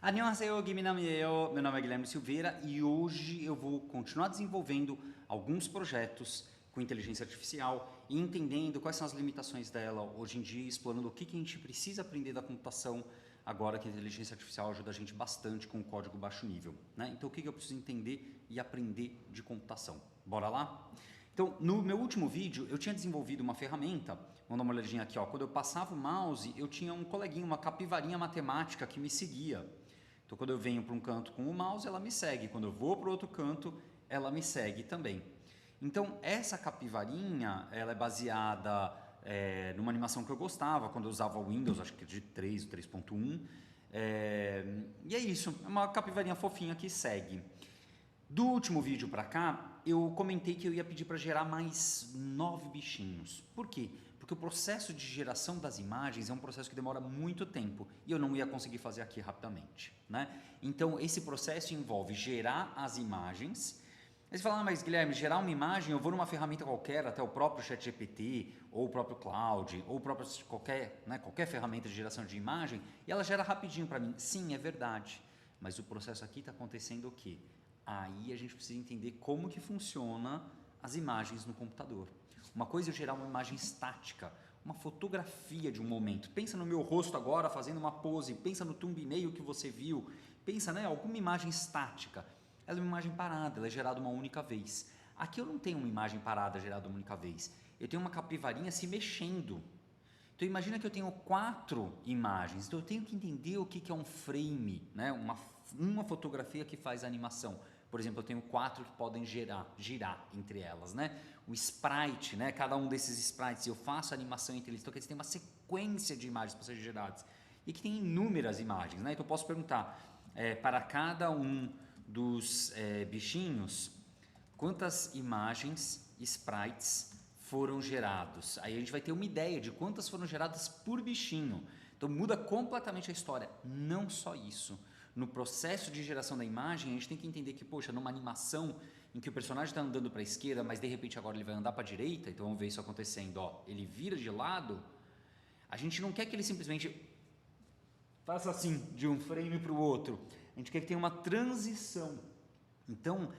Annyeonghaseyo, Giminamieyo, meu nome é Guilherme Silveira e hoje eu vou continuar desenvolvendo alguns projetos com inteligência artificial e entendendo quais são as limitações dela hoje em dia, explorando o que a gente precisa aprender da computação agora que a inteligência artificial ajuda a gente bastante com o código baixo nível, né? Então o que eu preciso entender e aprender de computação? Bora lá? Então, no meu último vídeo, eu tinha desenvolvido uma ferramenta, vamos dar uma olhadinha aqui, ó. Quando eu passava o mouse, eu tinha um coleguinha, uma capivarinha matemática que me seguia. Então, quando eu venho para um canto com o mouse, ela me segue. Quando eu vou para o outro canto, ela me segue também. Então, essa capivarinha, ela é baseada numa animação que eu gostava, quando eu usava o Windows, acho que de 3, 3.1. E é isso, é uma capivarinha fofinha que segue. Do último vídeo para cá, eu comentei que eu ia pedir para gerar mais 9 bichinhos. Por quê? Porque o processo de geração das imagens é um processo que demora muito tempo e eu não ia conseguir fazer aqui rapidamente, né? Então, esse processo envolve gerar as imagens. Aí você fala, mas Guilherme, gerar uma imagem, eu vou numa ferramenta qualquer, até o próprio ChatGPT, ou o próprio Cloud, ou qualquer ferramenta de geração de imagem, e ela gera rapidinho para mim. Sim, é verdade, mas o processo aqui está acontecendo o quê? Aí a gente precisa entender como que funciona as imagens no computador. Uma coisa é eu gerar uma imagem estática, uma fotografia de um momento. Pensa no meu rosto agora fazendo uma pose, pensa no thumbnail que você viu, pensa, né, alguma imagem estática. Ela é uma imagem parada, ela é gerada uma única vez. Aqui eu não tenho uma imagem parada gerada uma única vez. Eu tenho uma capivarinha se mexendo. Então imagina que eu tenho 4 imagens, então eu tenho que entender o que é um frame, né? uma fotografia que faz animação. Por exemplo, eu tenho 4 que podem girar entre elas, né? O sprite, né? Cada um desses sprites, eu faço a animação entre eles, então eles têm uma sequência de imagens para serem geradas. E que tem inúmeras imagens, né? Então eu posso perguntar, para cada um dos bichinhos, quantas imagens, sprites, foram gerados. Aí a gente vai ter uma ideia de quantas foram geradas por bichinho. Então muda completamente a história. Não só isso. No processo de geração da imagem, a gente tem que entender que, poxa, numa animação em que o personagem está andando para a esquerda, mas de repente agora ele vai andar para a direita, então vamos ver isso acontecendo, ó, ele vira de lado, a gente não quer que ele simplesmente faça assim, de um frame para o outro. A gente quer que tenha uma transição. Então,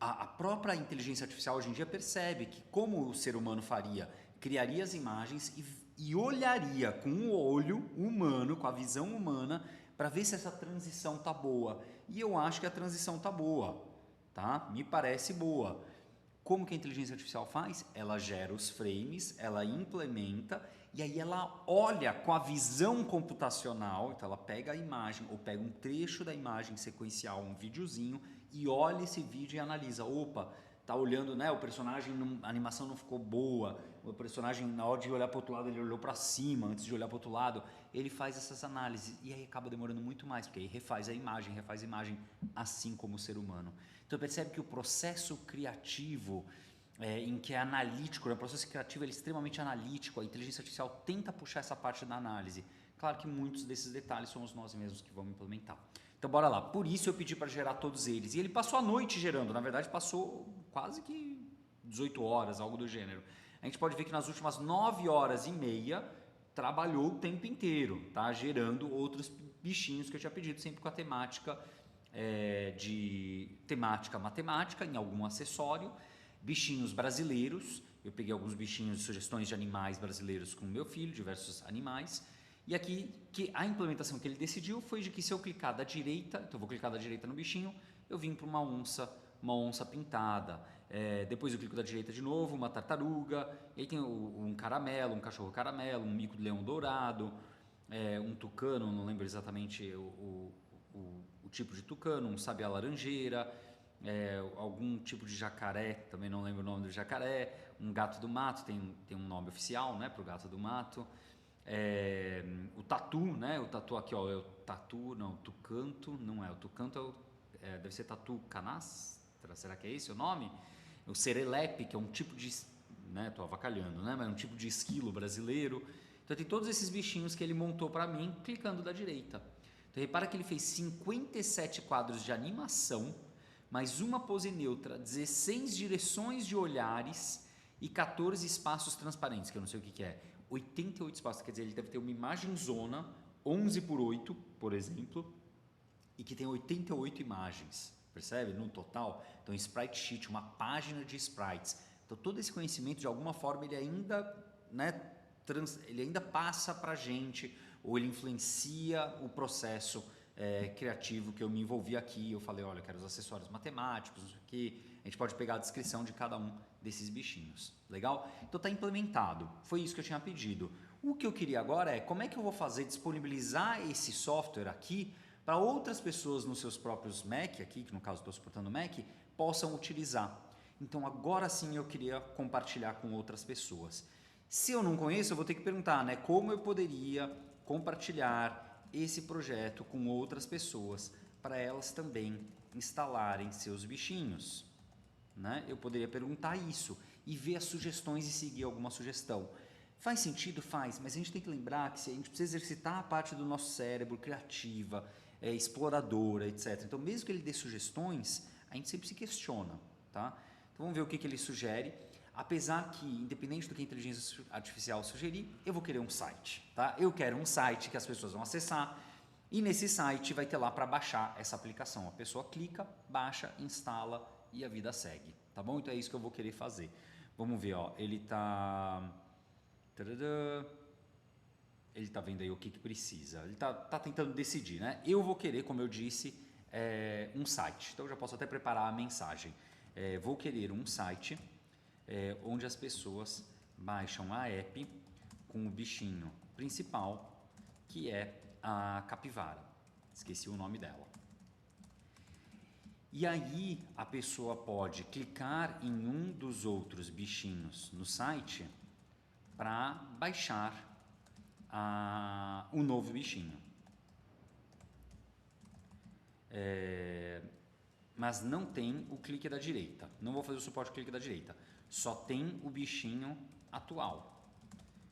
a própria inteligência artificial hoje em dia percebe que, como o ser humano faria, criaria as imagens e olharia com o olho humano, com a visão humana, para ver se essa transição tá boa. E eu acho que a transição tá boa, tá? Me parece boa. Como que a inteligência artificial faz? Ela gera os frames, ela implementa e aí ela olha com a visão computacional, então ela pega a imagem ou pega um trecho da imagem sequencial, um videozinho e olha esse vídeo e analisa, opa, tá olhando, né, o personagem, a animação não ficou boa, o personagem na hora de olhar para o outro lado ele olhou para cima antes de olhar para o outro lado, ele faz essas análises e aí acaba demorando muito mais, porque aí refaz a imagem assim como o ser humano. Então percebe que o processo criativo em que é analítico, né? O processo criativo ele é extremamente analítico, a inteligência artificial tenta puxar essa parte da análise. Claro que muitos desses detalhes somos nós mesmos que vamos implementar. Então bora lá, por isso eu pedi para gerar todos eles. E ele passou a noite gerando, na verdade passou quase que 18 horas, algo do gênero. A gente pode ver que nas últimas 9 horas e meia trabalhou o tempo inteiro, tá? Gerando outros bichinhos que eu tinha pedido, sempre com a temática de temática matemática em algum acessório, bichinhos brasileiros, eu peguei alguns bichinhos, sugestões de animais brasileiros com o meu filho, diversos animais, e aqui que a implementação que ele decidiu foi de que se eu clicar da direita, então eu vou clicar da direita no bichinho, eu vim para uma onça pintada, depois eu clico da direita de novo, uma tartaruga, e aí tem um caramelo, um cachorro caramelo, um mico de leão dourado, um tucano, não lembro exatamente o tipo de tucano, um sabiá laranjeira, algum tipo de jacaré, também não lembro o nome do jacaré, um gato do mato, tem um nome oficial, né, para o gato do mato, o tatu, né, o tatu aqui, ó, é o tatu, não, tucanto, não é, o tucanto deve ser tatu canastra, será que é esse o nome? O serelepe, que é um tipo de, né, tô avacalhando, né, mas é um tipo de esquilo brasileiro. Então tem todos esses bichinhos que ele montou para mim, clicando da direita. Então repara que ele fez 57 quadros de animação, mais uma pose neutra, 16 direções de olhares e 14 espaços transparentes, que eu não sei o que é. 88 espaços, quer dizer, ele deve ter uma imagem zona, 11 por 8, por exemplo, e que tem 88 imagens, percebe? No total. Então, sprite sheet, uma página de sprites. Então, todo esse conhecimento, de alguma forma, ele ainda, né, ele ainda passa para a gente, ou ele influencia o processo criativo que eu me envolvi aqui. Eu falei, olha, eu quero os acessórios matemáticos, isso aqui. A gente pode pegar a descrição de cada um desses bichinhos. Legal? Então, está implementado. Foi isso que eu tinha pedido. O que eu queria agora é como é que eu vou fazer disponibilizar esse software aqui para outras pessoas nos seus próprios Mac, aqui, que no caso estou suportando Mac, possam utilizar. Então agora sim eu queria compartilhar com outras pessoas. Se eu não conheço, eu vou ter que perguntar, né, como eu poderia compartilhar esse projeto com outras pessoas para elas também instalarem seus bichinhos. Né? Eu poderia perguntar isso e ver as sugestões e seguir alguma sugestão. Faz sentido? Faz, mas a gente tem que lembrar que a gente precisa exercitar a parte do nosso cérebro criativa, exploradora, etc. Então, mesmo que ele dê sugestões, a gente sempre se questiona. Tá? Então, vamos ver o que ele sugere. Apesar que, independente do que a inteligência artificial sugerir, eu vou querer um site. Tá? Eu quero um site que as pessoas vão acessar e nesse site vai ter lá para baixar essa aplicação. A pessoa clica, baixa, instala e a vida segue. Tá bom? Então, é isso que eu vou querer fazer. Vamos ver, ó, ele está... Ele está vendo aí o que precisa. Ele está tentando decidir, né? Eu vou querer, como eu disse, um site. Então, eu já posso até preparar a mensagem. Vou querer um site onde as pessoas baixam a app com o bichinho principal, que é a capivara. Esqueci o nome dela. E aí, a pessoa pode clicar em um dos outros bichinhos no site para baixar o novo bichinho. Mas não tem o clique da direita. Não vou fazer o suporte clique da direita. Só tem o bichinho atual,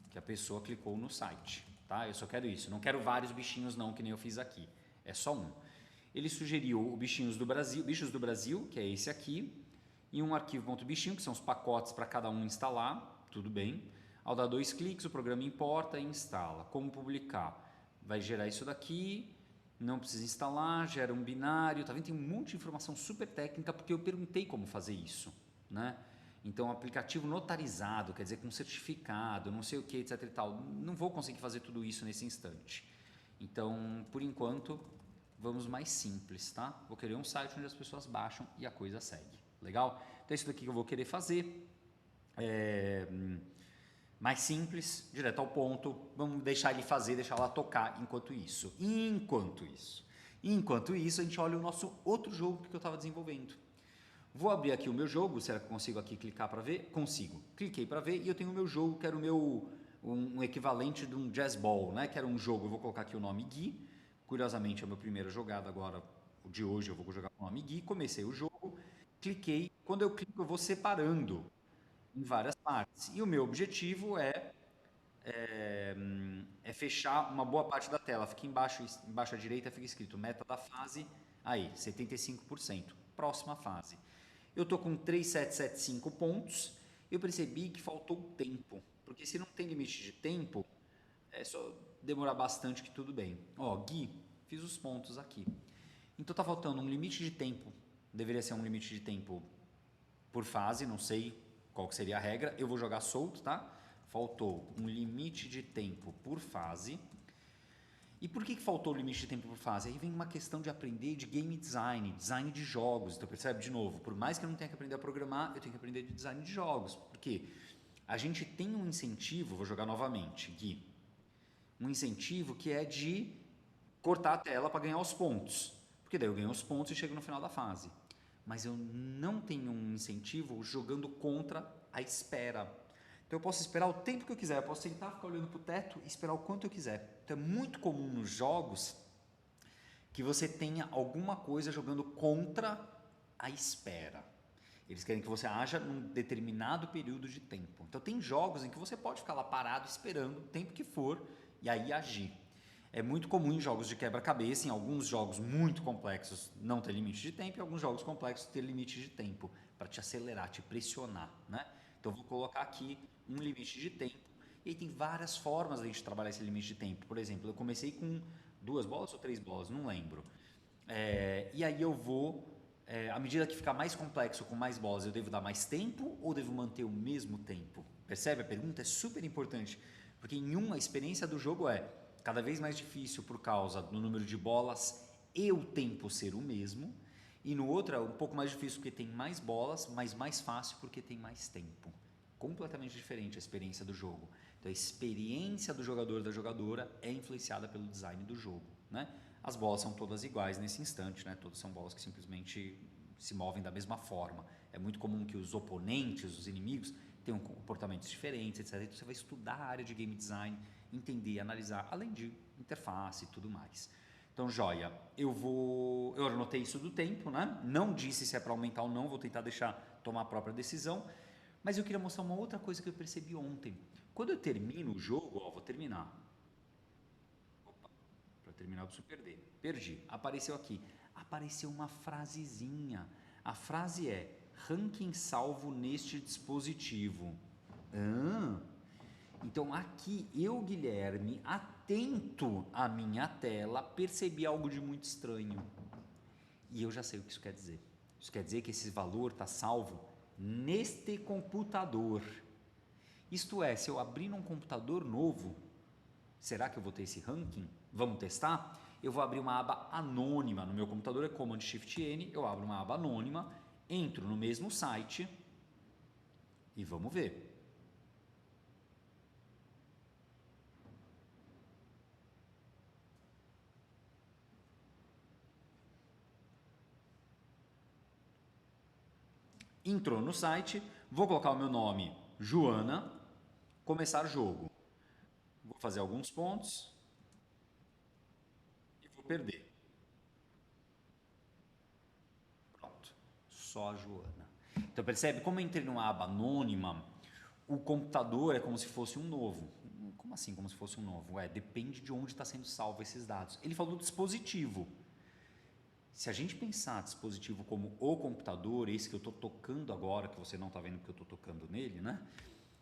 que a pessoa clicou no site. Tá? Eu só quero isso. Não quero vários bichinhos não, que nem eu fiz aqui. É só um. Ele sugeriu o Bichos do Brasil, que é esse aqui, e um arquivo.bichinho, que são os pacotes para cada um instalar. Tudo bem. Ao dar 2 cliques, o programa importa e instala. Como publicar? Vai gerar isso daqui, não precisa instalar, gera um binário. Tá vendo? Tem um monte de informação super técnica, porque eu perguntei como fazer isso. Né? Então, aplicativo notarizado, quer dizer, com certificado, não sei o que, etc e tal. Não vou conseguir fazer tudo isso nesse instante. Então, por enquanto, vamos mais simples, tá? Vou querer um site onde as pessoas baixam e a coisa segue. Legal? Então, isso daqui que eu vou querer fazer. Mais simples, direto ao ponto, vamos deixar ele fazer, deixar ela tocar enquanto isso. Enquanto isso, a gente olha o nosso outro jogo que eu estava desenvolvendo. Vou abrir aqui o meu jogo, será que eu consigo aqui clicar para ver? Consigo. Cliquei para ver e eu tenho o meu jogo, que era o meu, um equivalente de um Jazz Ball, né? Que era um jogo, eu vou colocar aqui o nome Gui, curiosamente é a minha primeira jogada agora, o de hoje eu vou jogar com o nome Gui, comecei o jogo, cliquei, quando eu clico eu vou separando em várias partes. E o meu objetivo é fechar uma boa parte da tela. Fica embaixo à direita, fica escrito meta da fase, aí, 75%. Próxima fase. Eu estou com 3.775 pontos. Eu percebi que faltou tempo, porque se não tem limite de tempo, é só demorar bastante que tudo bem. Ó, Gui, fiz os pontos aqui. Então tá faltando um limite de tempo. Deveria ser um limite de tempo por fase, não sei qual que seria a regra. Eu vou jogar solto, tá? Faltou um limite de tempo por fase. E por que faltou o limite de tempo por fase? Aí vem uma questão de aprender de game design, design de jogos. Então percebe de novo, por mais que eu não tenha que aprender a programar, eu tenho que aprender de design de jogos. Porque a gente tem um incentivo, vou jogar novamente, Gui, um incentivo que é de cortar a tela para ganhar os pontos. Porque daí eu ganho os pontos e chego no final da fase. Mas eu não tenho um incentivo jogando contra a espera. Então eu posso esperar o tempo que eu quiser, eu posso sentar, ficar olhando para o teto e esperar o quanto eu quiser. Então é muito comum nos jogos que você tenha alguma coisa jogando contra a espera. Eles querem que você haja num determinado período de tempo. Então tem jogos em que você pode ficar lá parado esperando o tempo que for e aí agir. É muito comum em jogos de quebra-cabeça, em alguns jogos muito complexos não ter limite de tempo e alguns jogos complexos ter limite de tempo para te acelerar, te pressionar, né? Então vou colocar aqui um limite de tempo e aí tem várias formas de a gente trabalhar esse limite de tempo. Por exemplo, eu comecei com 2 bolas ou 3 bolas, não lembro. E aí eu vou, à medida que ficar mais complexo, com mais bolas, eu devo dar mais tempo ou devo manter o mesmo tempo? Percebe? A pergunta é super importante, porque em uma, a experiência do jogo é cada vez mais difícil por causa do número de bolas e o tempo ser o mesmo, e no outro é um pouco mais difícil porque tem mais bolas, mas mais fácil porque tem mais tempo. Completamente diferente a experiência do jogo. Então a experiência do jogador, da jogadora é influenciada pelo design do jogo, né? As bolas são todas iguais nesse instante, né? Todas são bolas que simplesmente se movem da mesma forma. É muito comum que os oponentes, os inimigos, tenham comportamentos diferentes, etc. Então você vai estudar a área de game design, entender, analisar, além de interface e tudo mais. Então, joia, eu anotei isso do tempo, né? Não disse se é para aumentar ou não, vou tentar deixar tomar a própria decisão. Mas eu queria mostrar uma outra coisa que eu percebi ontem. Quando eu termino o jogo, vou terminar. Para terminar, eu preciso perder. Perdi. Apareceu aqui. Apareceu uma frasezinha. A frase é: ranking salvo neste dispositivo. Então aqui eu, Guilherme, atento à minha tela, percebi algo de muito estranho. E eu já sei o que isso quer dizer. Isso quer dizer que esse valor está salvo neste computador. Isto é, se eu abrir um computador novo, será que eu vou ter esse ranking? Vamos testar? Eu vou abrir uma aba anônima. No meu computador é Command Shift N, eu abro uma aba anônima, entro no mesmo site e vamos ver. Entrou no site, vou colocar o meu nome, Joana, começar jogo. Vou fazer alguns pontos e vou perder. Pronto, só a Joana. Então percebe, como eu entrei numa aba anônima, o computador é como se fosse um novo. Como assim como se fosse um novo? Depende de onde está sendo salvo esses dados. Ele falou dispositivo. Se a gente pensar dispositivo como o computador, esse que eu estou tocando agora, que você não está vendo porque eu estou tocando nele, né?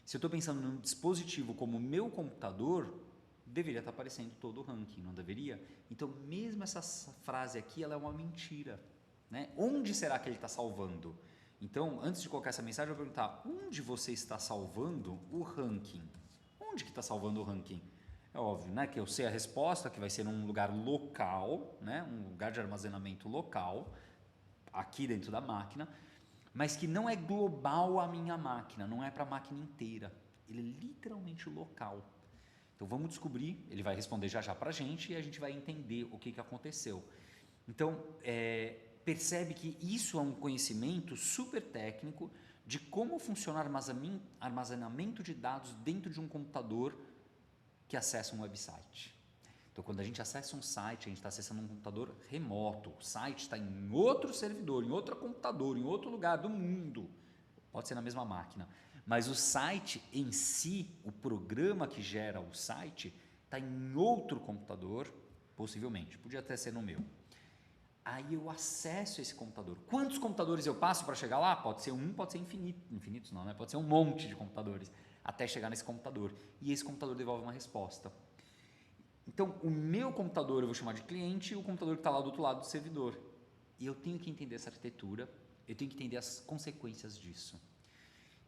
Se eu estou pensando num dispositivo como meu computador, deveria estar aparecendo todo o ranking, não deveria? Então, mesmo essa frase aqui, ela é uma mentira, né? Onde será que ele está salvando? Então, antes de colocar essa mensagem, eu vou perguntar: onde você está salvando o ranking? Onde que está salvando o ranking? É óbvio, né, que eu sei a resposta, que vai ser num lugar local, né, um lugar de armazenamento local, aqui dentro da máquina, mas que não é global à minha máquina, não é para a máquina inteira. Ele é literalmente local. Então vamos descobrir, ele vai responder já já para a gente e a gente vai entender o que aconteceu. Então, percebe que isso é um conhecimento super técnico de como funciona o armazenamento de dados dentro de um computador que acessa um website. Então, quando a gente acessa um site, a gente está acessando um computador remoto. O site está em outro servidor, em outro computador, em outro lugar do mundo. Pode ser na mesma máquina. Mas o site em si, o programa que gera o site, está em outro computador, possivelmente. Podia até ser no meu. Aí eu acesso esse computador. Quantos computadores eu passo para chegar lá? Pode ser um, pode ser infinito. Infinitos não, né? Pode ser um monte de computadores até chegar nesse computador. E esse computador devolve uma resposta. Então, o meu computador eu vou chamar de cliente e o computador que está lá do outro lado do servidor. E eu tenho que entender essa arquitetura, eu tenho que entender as consequências disso.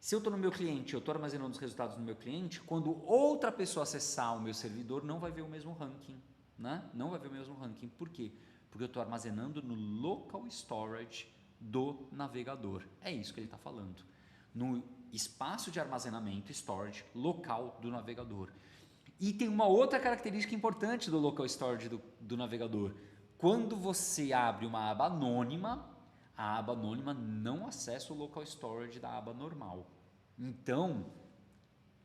Se eu estou no meu cliente, eu estou armazenando os resultados no meu cliente, quando outra pessoa acessar o meu servidor, não vai ver o mesmo ranking. Né? Não vai ver o mesmo ranking. Por quê? Porque eu estou armazenando no local storage do navegador. É isso que ele está falando. No espaço de armazenamento, storage, local do navegador. E tem uma outra característica importante do local storage do navegador. Quando você abre uma aba anônima, a aba anônima não acessa o local storage da aba normal. Então,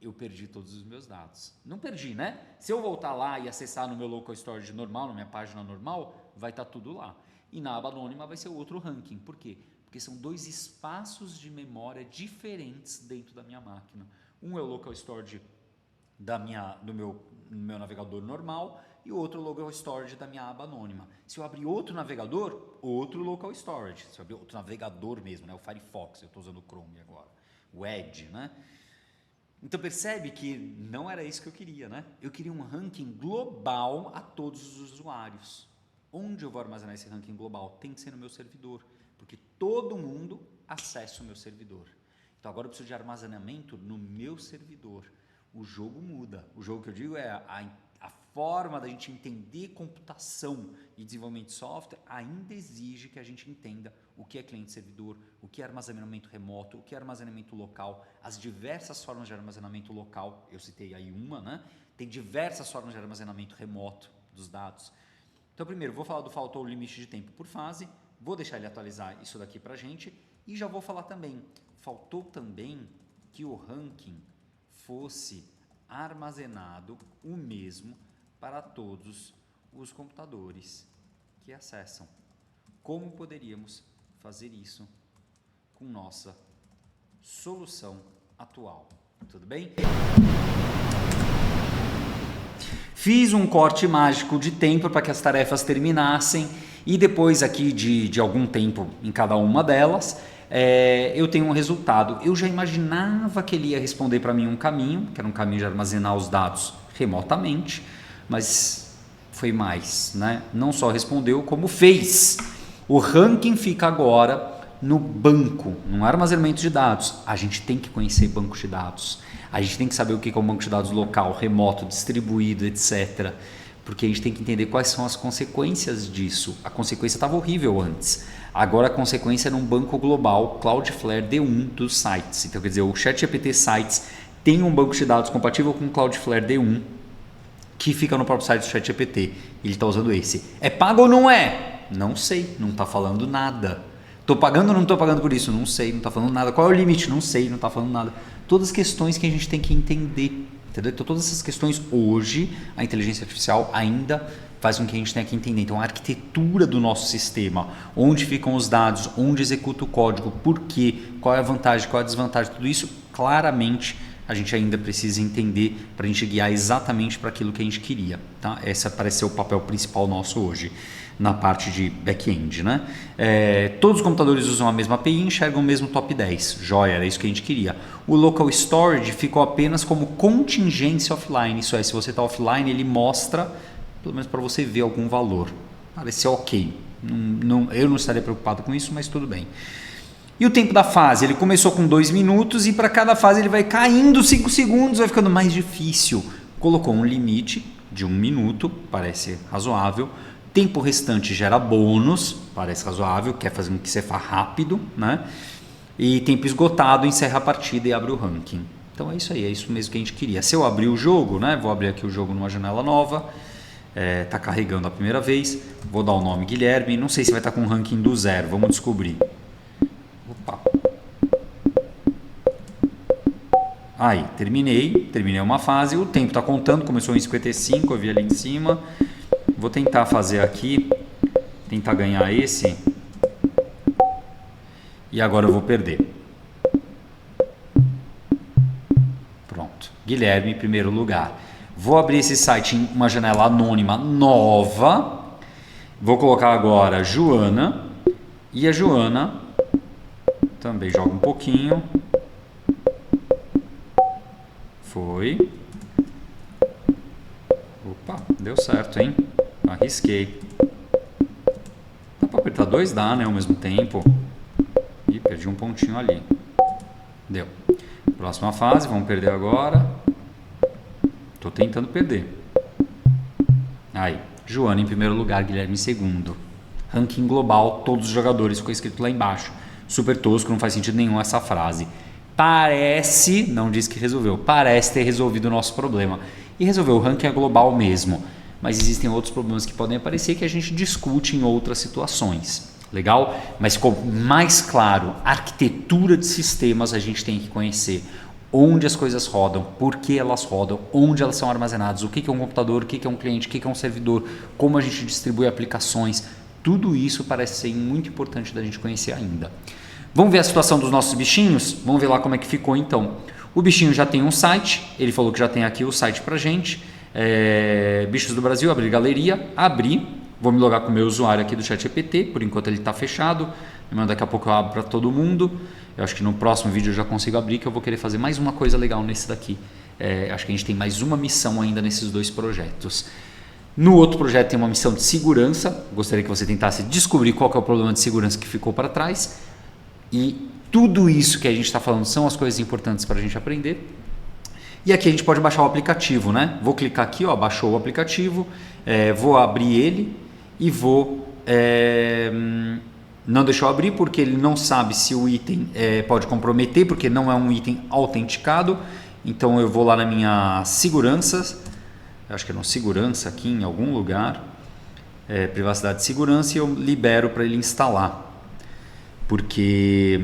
eu perdi todos os meus dados. Não perdi, né? Se eu voltar lá e acessar no meu local storage normal, na minha página normal, vai estar tudo lá. E na aba anônima vai ser outro ranking. Por quê? Porque são dois espaços de memória diferentes dentro da minha máquina. Um é o local storage do meu navegador normal e outro local storage da minha aba anônima. Se eu abrir outro navegador, outro local storage. Se eu abrir outro navegador mesmo, né? O Firefox, eu estou usando o Chrome agora. O Edge, né? Então percebe que não era isso que eu queria, né? Eu queria um ranking global a todos os usuários. Onde eu vou armazenar esse ranking global? Tem que ser no meu servidor, porque todo mundo acessa o meu servidor. Então agora eu preciso de armazenamento no meu servidor. O jogo muda. O jogo que eu digo é a forma da gente entender computação e desenvolvimento de software ainda exige que a gente entenda o que é cliente-servidor, o que é armazenamento remoto, o que é armazenamento local, as diversas formas de armazenamento local. Eu citei aí uma, né? Tem diversas formas de armazenamento remoto dos dados. Então, primeiro, vou falar do faltou o limite de tempo por fase, vou deixar ele atualizar isso daqui para a gente e já vou falar também, faltou também que o ranking fosse armazenado o mesmo para todos os computadores que acessam. Como poderíamos fazer isso com nossa solução atual? Tudo bem? Fiz um corte mágico de tempo para que as tarefas terminassem e depois aqui de algum tempo em cada uma delas, eu tenho um resultado. Eu já imaginava que ele ia responder para mim um caminho, que era um caminho de armazenar os dados remotamente, mas foi mais, né? Não só respondeu, como fez. O ranking fica agora no banco, no armazenamento de dados. A gente tem que conhecer bancos de dados. A gente tem que saber o que é um banco de dados local, remoto, distribuído, etc. Porque a gente tem que entender quais são as consequências disso. A consequência estava horrível antes. Agora a consequência é num banco global, Cloudflare D1 dos sites. Então, quer dizer, o ChatGPT Sites tem um banco de dados compatível com o Cloudflare D1 que fica no próprio site do ChatGPT. Ele está usando esse. É pago ou não é? Não sei, não está falando nada. Estou pagando ou não estou pagando por isso? Não sei, não está falando nada. Qual é o limite? Não sei, não está falando nada. Todas as questões que a gente tem que entender. Entendeu? Então, todas essas questões hoje, a inteligência artificial ainda faz com que a gente tenha que entender. Então, a arquitetura do nosso sistema, onde ficam os dados, onde executa o código, por quê, qual é a vantagem, qual é a desvantagem, tudo isso, claramente a gente ainda precisa entender para a gente guiar exatamente para aquilo que a gente queria. Tá? Esse parece ser o papel principal nosso hoje, na parte de back-end. Né? Todos os computadores usam a mesma API e enxergam o mesmo top 10. Joia, era isso que a gente queria. O local storage ficou apenas como contingência offline. Isso é, se você está offline, ele mostra, pelo menos para você ver algum valor. Pareceu ok. Eu não estaria preocupado com isso, mas tudo bem. E o tempo da fase? Ele começou com 2 minutos e para cada fase ele vai caindo 5 segundos, vai ficando mais difícil. Colocou um limite de 1 minuto, parece razoável. Tempo restante gera bônus, parece razoável, quer fazer com que você faça rápido, né? E tempo esgotado, encerra a partida e abre o ranking. Então é isso aí, é isso mesmo que a gente queria. Se eu abrir o jogo, né? Vou abrir aqui o jogo numa janela nova, tá carregando a primeira vez, vou dar o nome Guilherme, não sei se vai estar com um ranking do 0, vamos descobrir. Opa. Aí, terminei uma fase, o tempo está contando, começou em 55, eu vi ali em cima. Vou tentar fazer aqui, tentar ganhar esse. E agora eu vou perder. Pronto. Guilherme em primeiro lugar. Vou abrir esse site em uma janela anônima nova. Vou colocar agora Joana. E a Joana também joga um pouquinho. Foi. Opa, deu certo, hein? Arrisquei. Dá para apertar 2? Dá, né? Ao mesmo tempo. Ih, perdi um pontinho ali. Deu. Próxima fase, vamos perder agora. Tô tentando perder. Aí, Joana em primeiro lugar, Guilherme em segundo. Ranking global, todos os jogadores, ficou escrito lá embaixo. Super tosco, não faz sentido nenhum essa frase. Parece, não diz que resolveu, parece ter resolvido o nosso problema. E resolveu, o ranking é global mesmo. Mas existem outros problemas que podem aparecer que a gente discute em outras situações. Legal? Mas ficou mais claro, arquitetura de sistemas a gente tem que conhecer. Onde as coisas rodam, por que elas rodam, onde elas são armazenadas, o que é um computador, o que é um cliente, o que é um servidor, como a gente distribui aplicações. Tudo isso parece ser muito importante da gente conhecer ainda. Vamos ver a situação dos nossos bichinhos? Vamos ver lá como é que ficou então. O bichinho já tem um site, ele falou que já tem aqui o site pra gente. Bichos do Brasil, abrir galeria, abrir. Vou me logar com o meu usuário aqui do ChatGPT, por enquanto ele está fechado. Daqui a pouco eu abro para todo mundo. Eu acho que no próximo vídeo eu já consigo abrir, que eu vou querer fazer mais uma coisa legal nesse daqui. Acho que a gente tem mais uma missão ainda nesses 2 projetos. No outro projeto tem uma missão de segurança. Gostaria que você tentasse descobrir qual que é o problema de segurança que ficou para trás. E tudo isso que a gente está falando são as coisas importantes para a gente aprender. E aqui a gente pode baixar o aplicativo, né? Vou clicar aqui, ó, baixou o aplicativo, vou abrir ele e vou... não deixou abrir porque ele não sabe se o item pode comprometer, porque não é um item autenticado. Então eu vou lá na minha segurança, acho que é no segurança aqui em algum lugar, privacidade e segurança, e eu libero para ele instalar. Porque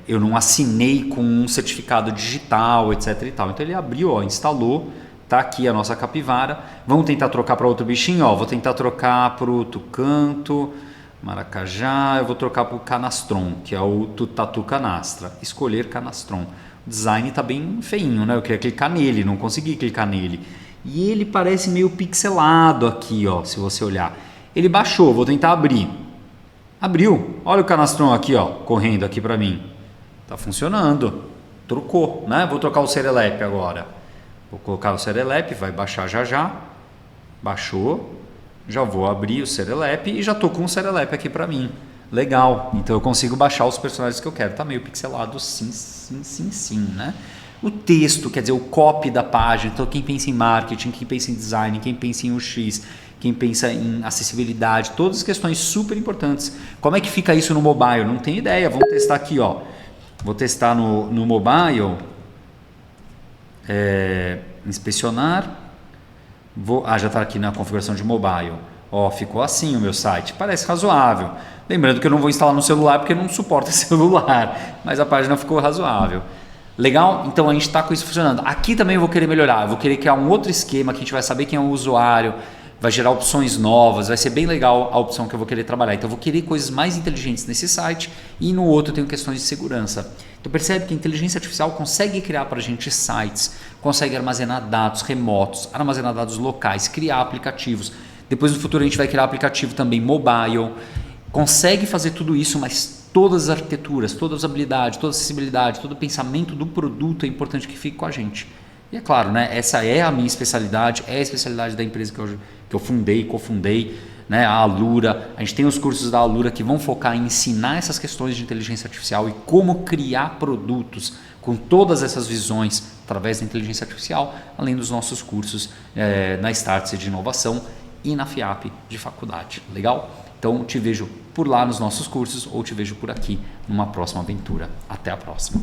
eu não assinei com um certificado digital, etc e tal. Então ele abriu, ó, instalou, tá aqui a nossa capivara. Vamos tentar trocar para outro bichinho, ó. Vou tentar trocar para o tucanto, maracajá. Eu vou trocar para o canastron, que é o tatu canastra. Escolher canastron. O design tá bem feinho, né? Eu queria clicar nele, não consegui clicar nele. E ele parece meio pixelado aqui, ó, se você olhar. Ele baixou, vou tentar abrir. Abriu. Olha o canastrão aqui, ó, correndo aqui para mim. Tá funcionando. Trocou, né? Vou trocar o serelepe agora. Vou colocar o serelepe, vai baixar já já. Baixou. Já vou abrir o serelepe e já tô com o serelepe aqui para mim. Legal. Então eu consigo baixar os personagens que eu quero. Tá meio pixelado, sim, né? O texto, quer dizer, o copy da página. Então quem pensa em marketing, quem pensa em design, quem pensa em UX, quem pensa em acessibilidade, todas as questões super importantes. Como é que fica isso no mobile? Não tenho ideia. Vamos testar aqui, ó. Vou testar no mobile. Inspecionar. Já está aqui na configuração de mobile. Ó, ficou assim o meu site. Parece razoável. Lembrando que eu não vou instalar no celular porque não suporta celular. Mas a página ficou razoável. Legal? Então a gente está com isso funcionando. Aqui também eu vou querer melhorar. Eu vou querer criar um outro esquema que a gente vai saber quem é o usuário. Vai gerar opções novas, vai ser bem legal a opção que eu vou querer trabalhar. Então eu vou querer coisas mais inteligentes nesse site e no outro eu tenho questões de segurança. Então percebe que a inteligência artificial consegue criar para a gente sites, consegue armazenar dados remotos, armazenar dados locais, criar aplicativos. Depois no futuro a gente vai criar aplicativo também mobile. Consegue fazer tudo isso, mas todas as arquiteturas, todas as habilidades, toda a acessibilidade, todo o pensamento do produto é importante que fique com a gente. E é claro, né, essa é a minha especialidade, é a especialidade da empresa que eu fundei, cofundei, né, a Alura. A gente tem os cursos da Alura que vão focar em ensinar essas questões de inteligência artificial e como criar produtos com todas essas visões através da inteligência artificial, além dos nossos cursos na Startse de inovação e na FIAP de faculdade. Legal? Então te vejo por lá nos nossos cursos ou te vejo por aqui numa próxima aventura. Até a próxima.